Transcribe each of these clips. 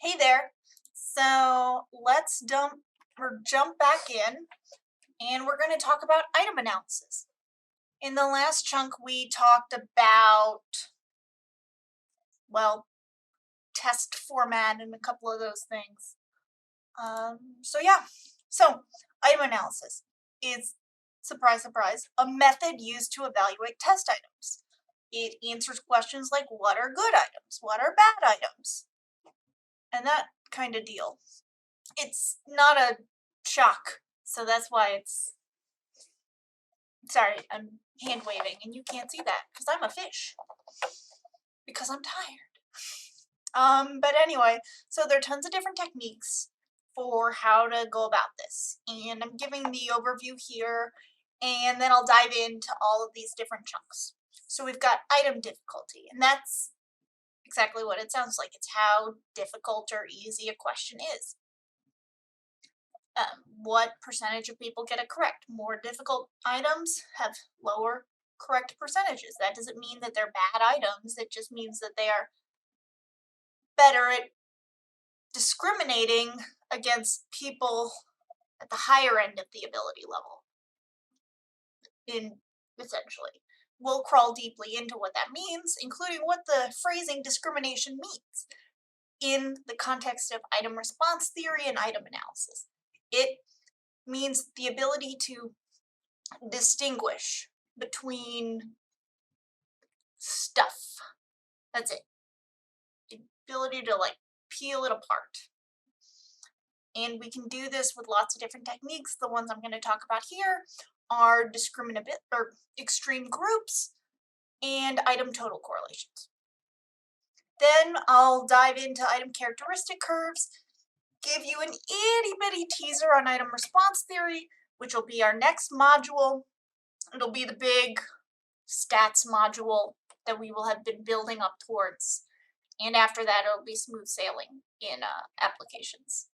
Hey there. So let's jump back in and we're going to talk about item analysis. In the last chunk, we talked about, well, test format and a couple of those things. So item analysis is, surprise, surprise, a method used to evaluate test items. It answers questions like what are good items, what are bad items, and that kind of deal. It's not a shock, so that's why it's. Sorry, I'm hand waving and you can't see that because I'm a fish. Because I'm tired. But anyway, so there are tons of different techniques for how to go about this. And I'm giving the overview here, and then I'll dive into all of these different chunks. So we've got item difficulty, and that's exactly what it sounds like. It's how difficult or easy a question is. What percentage of people get it correct? More difficult items have lower correct percentages. That doesn't mean that they're bad items. It just means that they are better at discriminating against people at the higher end of the ability level. Essentially, we'll crawl deeply into what that means, including what the phrasing discrimination means in the context of item response theory and item analysis. It means the ability to distinguish between stuff. That's it. The ability to peel it apart. And we can do this with lots of different techniques. The ones I'm going to talk about here are extreme groups and item total correlations. Then I'll dive into item characteristic curves, give you an itty bitty teaser on item response theory, which will be our next module. It'll be the big stats module that we will have been building up towards. And after that, it'll be smooth sailing in applications.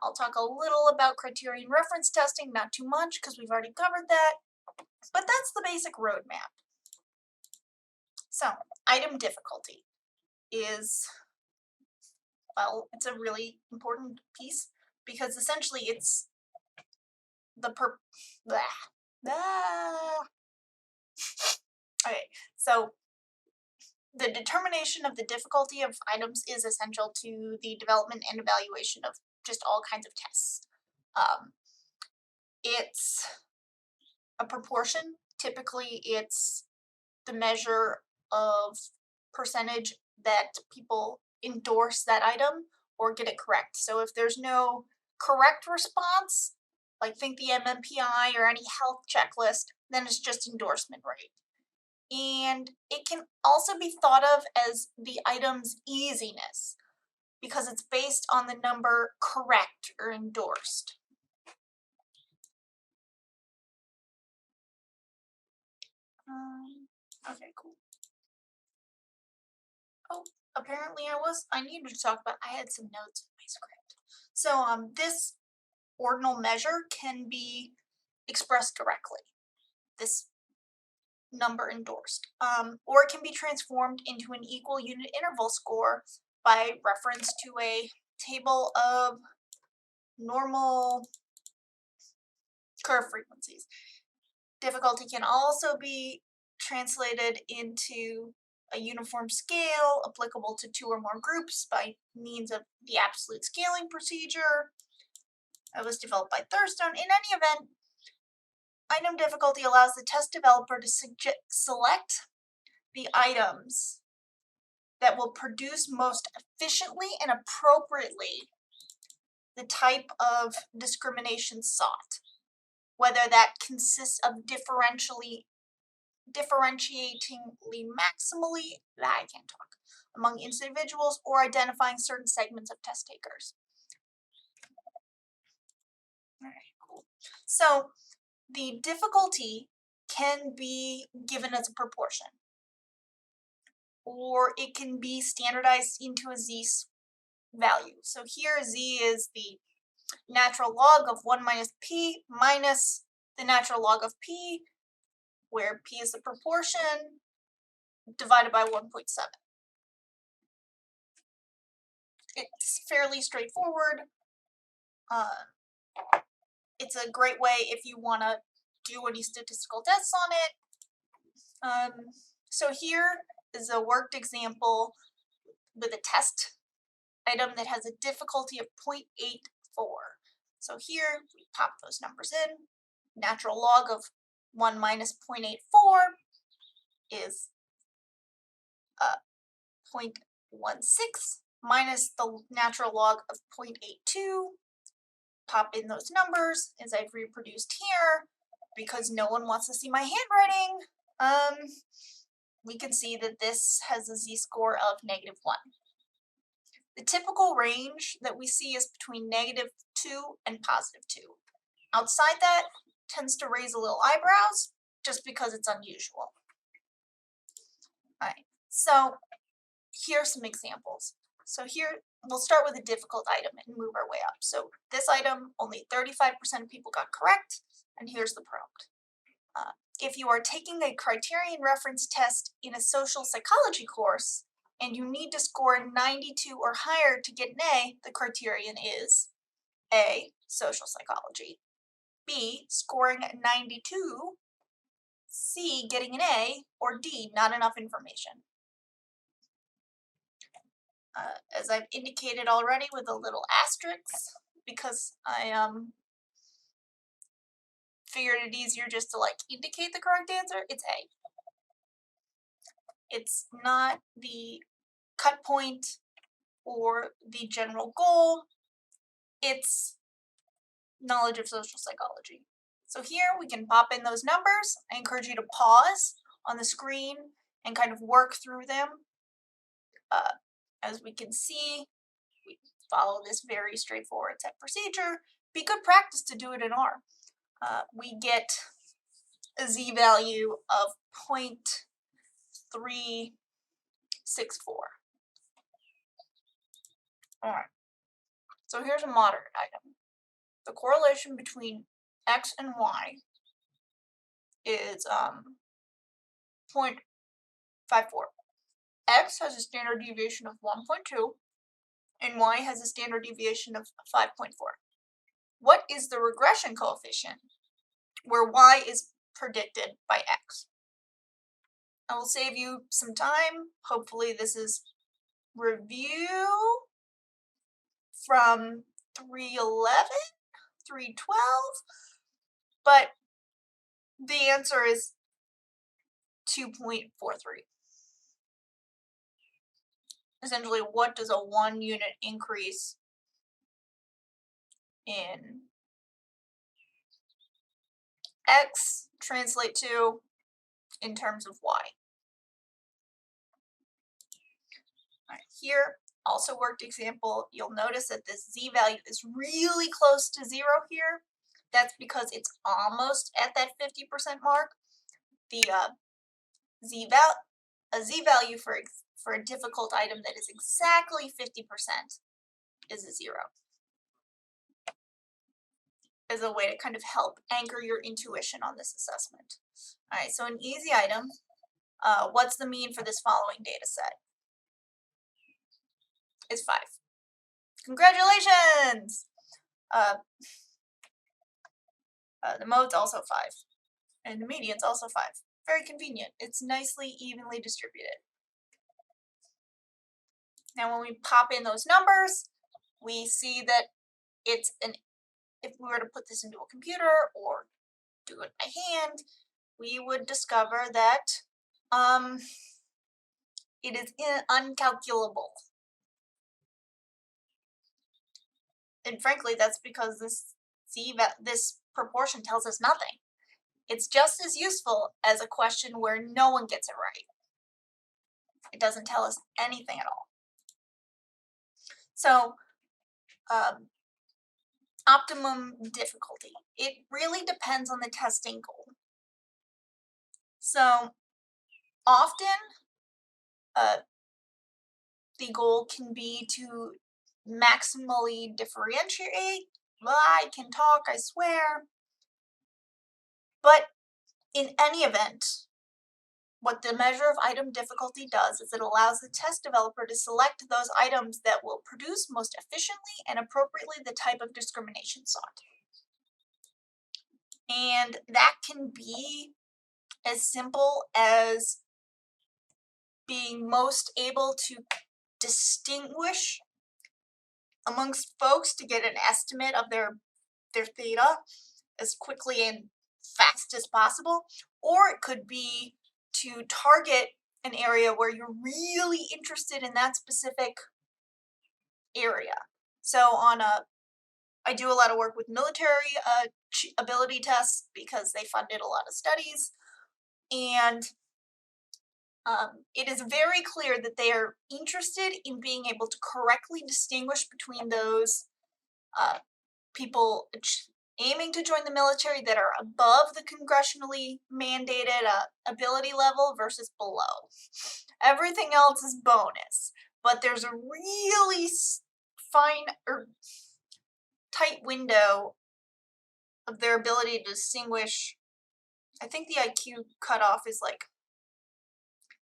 I'll talk a little about criterion reference testing, not too much because we've already covered that, but that's the basic roadmap. So, item difficulty is, well, it's a really important piece because essentially it's the Okay, so the determination of the difficulty of items is essential to the development and evaluation of just all kinds of tests. It's a proportion. Typically, it's the measure of percentage that people endorse that item or get it correct. So if there's no correct response, like think the MMPI or any health checklist, then it's just endorsement rate. And it can also be thought of as the item's easiness because it's based on the number correct or endorsed. Okay, cool. Oh, apparently I needed to talk about, I had some notes in my script. So this ordinal measure can be expressed directly, this number endorsed, or it can be transformed into an equal unit interval score by reference to a table of normal curve frequencies. Difficulty can also be translated into a uniform scale applicable to two or more groups by means of the absolute scaling procedure. It was developed by Thurstone. In any event, item difficulty allows the test developer to select the items that will produce most efficiently and appropriately the type of discrimination sought, whether that consists of differentiatingly maximally, I can't talk, among individuals or identifying certain segments of test takers. All right, cool. So the difficulty can be given as a proportion, or it can be standardized into a z value. So here z is the natural log of 1 minus p minus the natural log of p, where p is the proportion, divided by 1.7. it's fairly straightforward. It's a great way if you want to do any statistical tests on it. So here is a worked example with a test item that has a difficulty of 0.84. So here we pop those numbers in. Natural log of 1 minus 0.84 is 0.16 minus the natural log of 0.82. Pop in those numbers as I've reproduced here. Because no one wants to see my handwriting, we can see that this has a z-score of -1. The typical range that we see is between -2 and +2. Outside that tends to raise a little eyebrows just because it's unusual. Alright, so here's some examples. So here we'll start with a difficult item and move our way up. So this item, only 35% of people got correct, and here's the prompt. If you are taking a criterion reference test in a social psychology course and you need to score 92 or higher to get an A, the criterion is A, social psychology, B, scoring 92, C, getting an A, or D, not enough information. As I've indicated already with a little asterisk, because I figured it easier just to like indicate the correct answer, it's A. It's not the cut point or the general goal, it's knowledge of social psychology. So here we can pop in those numbers. I encourage you to pause on the screen and kind of work through them. As we can see, we follow this very straightforward set procedure. Be good practice to do it in R. We get a z-value of 0.364. Alright, so here's a moderate item. The correlation between x and y is 0.54. X has a standard deviation of 1.2 and y has a standard deviation of 5.4. What is the regression coefficient where y is predicted by x? I will save you some time. Hopefully this is review from 311, 312, but the answer is 2.43. Essentially, what does a 1 unit increase in x translate to in terms of y? All right, here, also worked example, you'll notice that this z-value is really close to 0 here. That's because it's almost at that 50% mark. The z-value for a difficult item that is exactly 50% is a 0. As a way to kind of help anchor your intuition on this assessment. All right, so an easy item, what's the mean for this following data set? It's 5. Congratulations! The mode's also 5, and the median's also 5. Very convenient. It's nicely evenly distributed. Now when we pop in those numbers, we see that it's if we were to put this into a computer or do it by hand, we would discover that it is uncalculable. And frankly, that's because this proportion tells us nothing. It's just as useful as a question where no one gets it right. It doesn't tell us anything at all. So, optimum difficulty. It really depends on the testing goal. So, often, the goal can be to maximally differentiate. Well, I can talk, I swear. But in any event, what the measure of item difficulty does is it allows the test developer to select those items that will produce most efficiently and appropriately the type of discrimination sought. And that can be as simple as being most able to distinguish amongst folks to get an estimate of their theta as quickly and fast as possible, or it could be to target an area where you're really interested in that specific area. So I do a lot of work with military ability tests because they funded a lot of studies, and it is very clear that they are interested in being able to correctly distinguish between those people aiming to join the military that are above the congressionally mandated ability level versus below. Everything else is bonus, but there's a really fine or tight window of their ability to distinguish. I think the IQ cutoff is like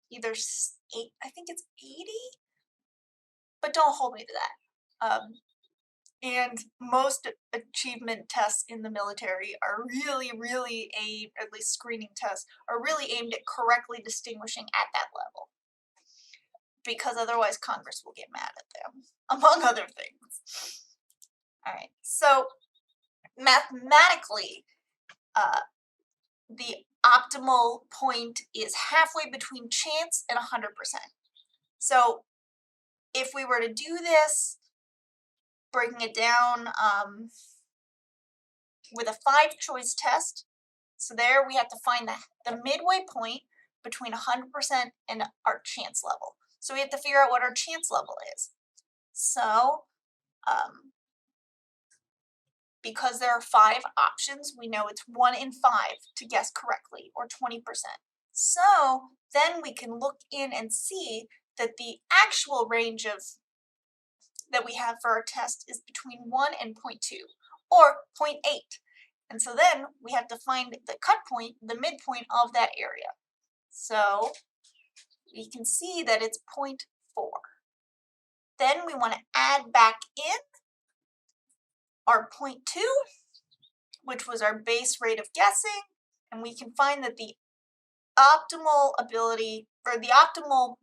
either 8, I think it's 80, but don't hold me to that. And most achievement tests in the military are really aimed, at least screening tests, are really aimed at correctly distinguishing at that level. Because otherwise Congress will get mad at them, among other things. All right, so mathematically, the optimal point is halfway between chance and 100%. So if we were to do this, breaking it down with a 5-choice test, so there we have to find the midway point between 100% and our chance level. So we have to figure out what our chance level is. So because there are 5 options, we know it's 1 in 5 to guess correctly, or 20%. So then we can look in and see that the actual range that we have for our test is between 1 and 0.2, or 0.8. And so then we have to find the cut point, the midpoint of that area. So we can see that it's 0.4. Then we want to add back in our 0.2, which was our base rate of guessing, and we can find that the optimal ability, or the optimal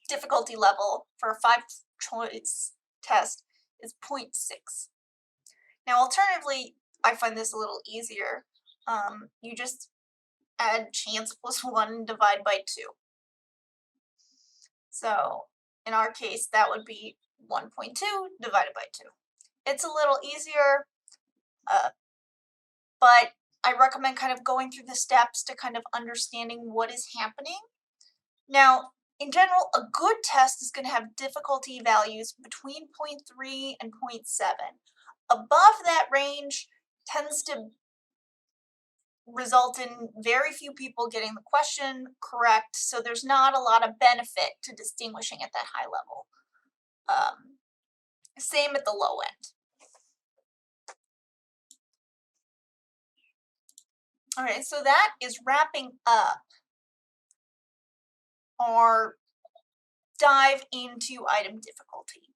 difficulty level for a 5-choice test is 0.6. Now alternatively, I find this a little easier. You just add chance plus 1 and divide by 2. So in our case, that would be 1.2 divided by 2. It's a little easier, but I recommend kind of going through the steps to kind of understanding what is happening. Now, in general, a good test is going to have difficulty values between 0.3 and 0.7. Above that range tends to result in very few people getting the question correct, so there's not a lot of benefit to distinguishing at that high level. Same at the low end. All right, so that is wrapping up our dive into item difficulty.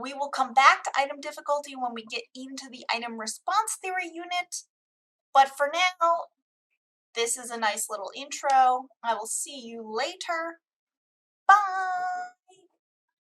We will come back to item difficulty when we get into the item response theory unit, but for now, this is a nice little intro. I will see you later.